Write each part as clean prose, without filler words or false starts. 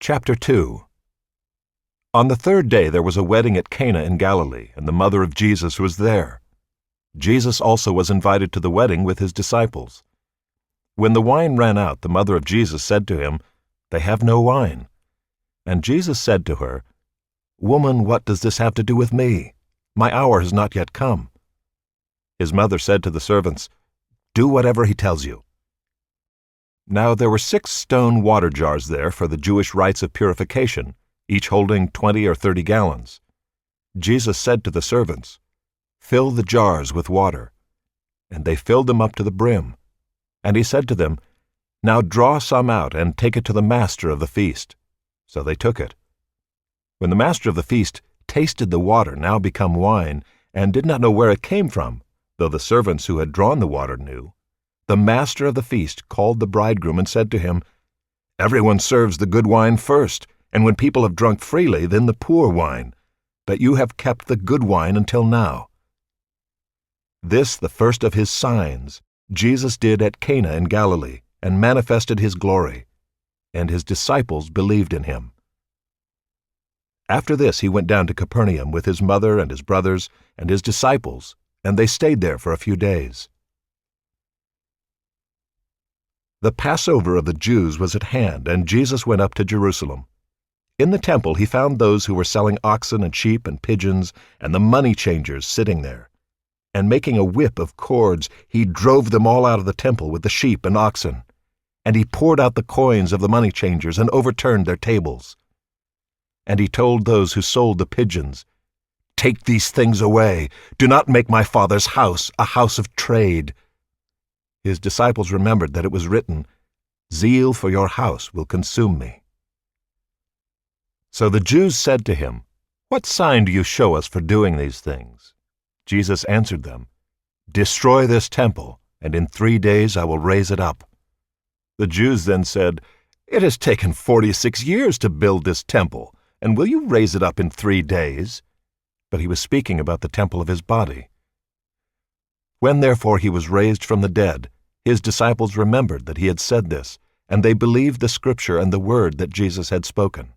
Chapter 2. On the third day there was a wedding at Cana in Galilee, and the mother of Jesus was there. Jesus also was invited to the wedding with his disciples. When the wine ran out, the mother of Jesus said to him, "They have no wine." And Jesus said to her, "Woman, what does this have to do with me? My hour has not yet come." His mother said to the servants, "Do whatever he tells you." Now there were 6 stone water jars there for the Jewish rites of purification, each holding 20 or 30 gallons. Jesus said to the servants, "Fill the jars with water." And they filled them up to the brim. And he said to them, "Now draw some out and take it to the master of the feast." So they took it. When the master of the feast tasted the water, now become wine, and did not know where it came from, though the servants who had drawn the water knew, the master of the feast called the bridegroom and said to him, "Everyone serves the good wine first, and when people have drunk freely, then the poor wine. But you have kept the good wine until now." This, the first of his signs, Jesus did at Cana in Galilee, and manifested his glory, and his disciples believed in him. After this he went down to Capernaum with his mother and his brothers and his disciples, and they stayed there for a few days. The Passover of the Jews was at hand, and Jesus went up to Jerusalem. In the temple he found those who were selling oxen and sheep and pigeons, and the money changers sitting there. And making a whip of cords, he drove them all out of the temple with the sheep and oxen. And he poured out the coins of the money changers and overturned their tables. And he told those who sold the pigeons, "Take these things away. Do not make my Father's house a house of trade." His disciples remembered that it was written, "Zeal for your house will consume me." So the Jews said to him, "What sign do you show us for doing these things?" Jesus answered them, "Destroy this temple, and in 3 days I will raise it up." The Jews then said, "It has taken 46 years to build this temple, and will you raise it up in 3 days?" But he was speaking about the temple of his body. When therefore he was raised from the dead, his disciples remembered that he had said this, and they believed the scripture and the word that Jesus had spoken.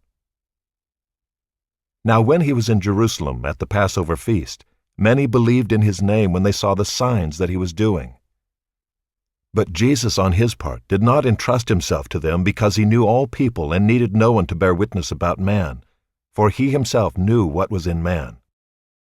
Now when he was in Jerusalem at the Passover feast, many believed in his name when they saw the signs that he was doing. But Jesus on his part did not entrust himself to them, because he knew all people and needed no one to bear witness about man, for he himself knew what was in man.